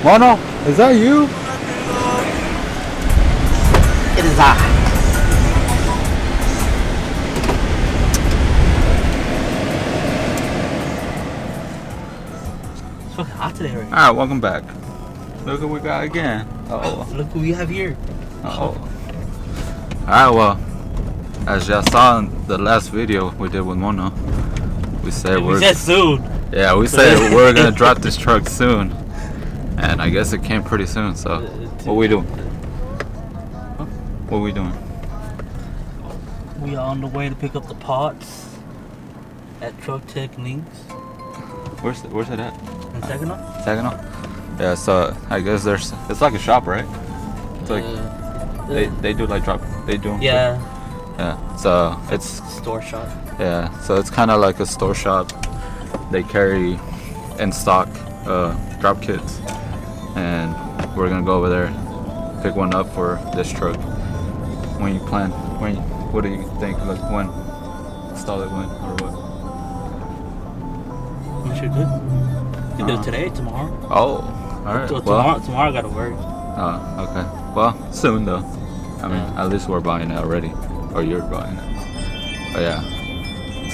Mono, is that you? It is I. It's fucking hot today, right? Alright, welcome back. Look what we got again. Look who we have here. Alright, well, as y'all saw in the last video we did with Mono, we said We said soon. Yeah, we said we're gonna drop this truck soon. And I guess it came pretty soon, so what we doing? What we doing? We are on the way to pick up the parts at Truck Techniques. Where's it at? In Saginaw? Saginaw? Yeah, so I guess it's like a shop, right? It's like they do like drop, they do them. Yeah. Yeah, so it's store shop. Yeah, so it's kind of like a store shop. They carry in stock drop kits, and we're gonna go over there, pick one up for this truck. When you plan, what do you think? Like when? Install it when or what? We should do. You do it today, tomorrow. Oh, all right. Tomorrow I gotta work. Oh, okay. Well, soon though. I mean, at least we're buying it already, or you're buying it. But yeah,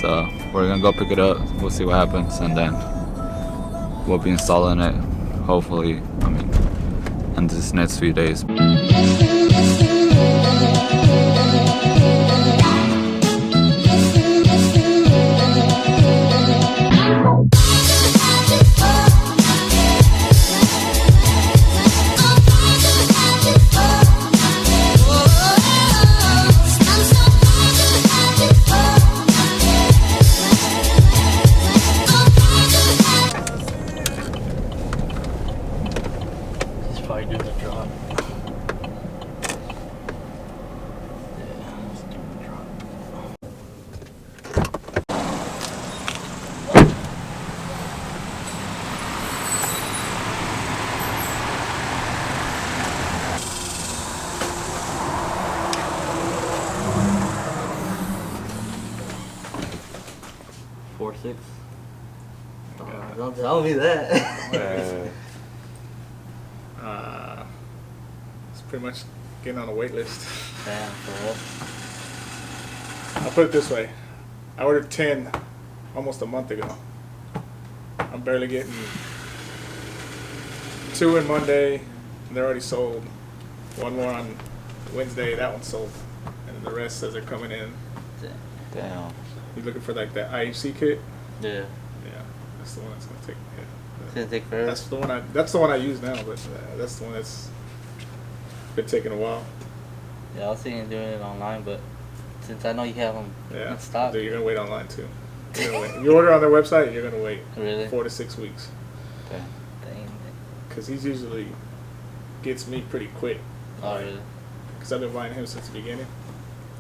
so we're gonna go pick it up. We'll see what happens, and then we'll be installing it. Hopefully, I mean, in this next few days. Don't tell me that. It's pretty much getting on a wait list. Damn, for real. I'll put it this way. I ordered 10 almost a month ago. I'm barely getting 2 in Monday, and they're already sold. 1 more on Wednesday, that one's sold. And the rest as they're coming in. Damn. You looking for like that IHC kit? Yeah. Yeah, that's the one that's gonna take. Yeah, it's gonna take forever. That's the one I use now, but that's the one that's been taking a while. Yeah, I was thinking of doing it online, but since I know you have them in stock, you're gonna wait online too. You're gonna wait. If you order on their website, you're gonna wait. Really? 4 to 6 weeks. Okay. Dang. Because he's usually gets me pretty quick. Oh, really? Because I've been buying him since the beginning,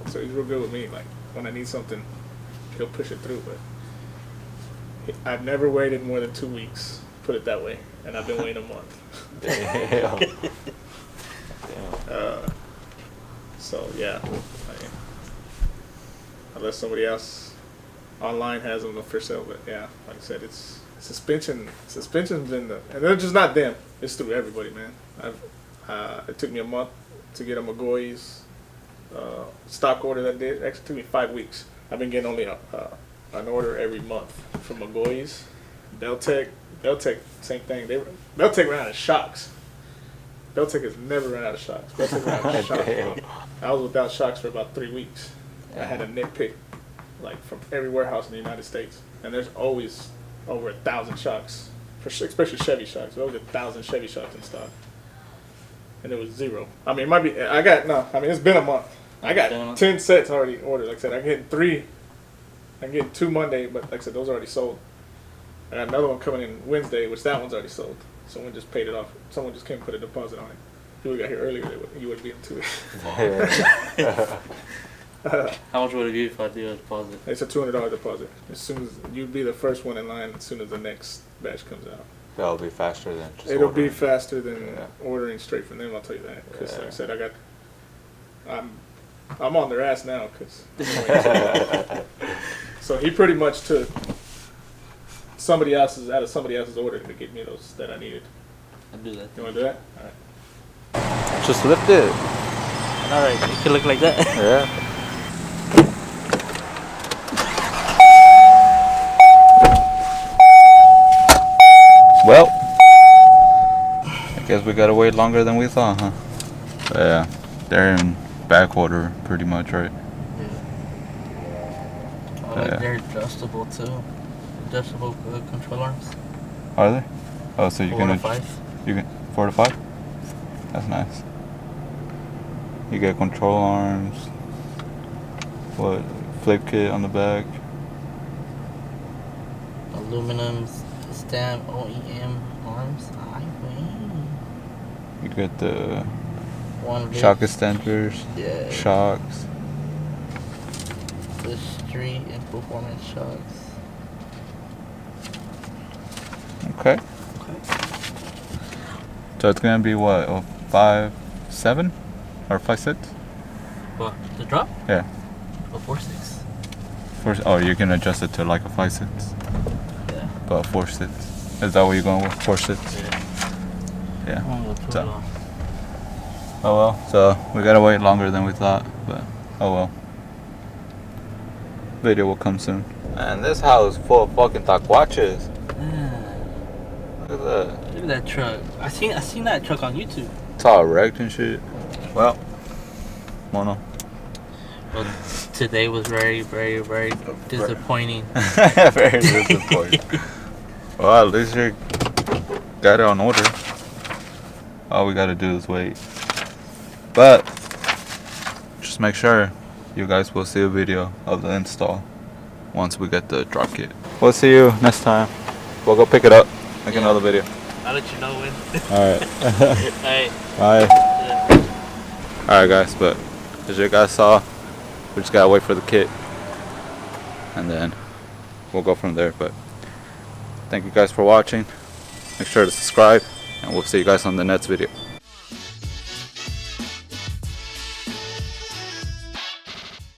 so he's real good with me. Like when I need something, he'll push it through. But I've never waited more than 2 weeks. Put it that way, and I've been waiting a month. Damn. So yeah, unless somebody else online has them for sale, but yeah, like I said, it's suspensions in the, and they're just not them. It's through everybody, man. It took me a month to get a McGoy's stock order that did. Actually, it took me 5 weeks. I've been getting only an order every month from McGoy's. Beltec, same thing. Beltec ran out of shocks. Beltec has never run out of shocks. Beltec ran out of shocks. I was without shocks for about 3 weeks. I had to nitpick, like from every warehouse in the United States, and there's always over 1,000 shocks, especially Chevy shocks. There was 1,000 Chevy shocks in stock, and it was 0. I mean, it might be. It's been a month. I got 10 sets already ordered. Like I said, I'm getting 3. I'm getting 2 Monday, but like I said, those are already sold. I got another one coming in Wednesday, which that one's already sold. Someone just paid it off. Someone just came and put a deposit on it. If you would have got here earlier, you would be into it. How much would it be if I do a deposit? It's a $200 deposit. As soon as you'd be the first one in line, as soon as the next batch comes out. That'll be faster than just It'll ordering. be faster than ordering straight from them. I'll tell you that. Because like I said, I'm on their ass now. So he pretty much took somebody else's order to get me those that I needed. I'll do that. You want to do that? All right. Just lift it. Alright, it can look like that. Yeah. Well, I guess we gotta wait longer than we thought, huh? But yeah, they're in back order pretty much, right? Oh, like they're adjustable too. Adjustable control arms. Are they? Oh, so you 4 can to 5. you can 4 to 5? That's nice. You get control arms. What? Flip kit on the back. Aluminum stem OEM arms. I win. You get the One shock lift. extenders, Yeah. shocks. The street and performance shocks. Okay. Okay. So it's gonna be what? 5.7 or 5.6? What? The drop? Yeah. A 4.6. Oh, you can adjust it to like a 5.6, Yeah. but 4.6. Is that what you're going with? 4.6. Yeah. Yeah. I'm gonna go too So- long. Oh well. So we gotta wait longer than we thought, but oh well. Video will come soon. And this house is full of fucking taquaches. Yeah. Look at that. Look at that truck. I seen that truck on YouTube. It's all wrecked and shit. Well, Mono. Well, today was very, very, very disappointing. Very disappointing. Well, at least you got it on order. All we gotta do is wait. But just make sure you guys will see a video of the install once we get the drop kit. We'll see you next time. We'll go pick it up, make Yeah. another video. I'll let you know when. Alright. Alright. Bye. Yeah. Alright guys, but as you guys saw, we just gotta wait for the kit and then we'll go from there. But thank you guys for watching. Make sure to subscribe and we'll see you guys on the next video.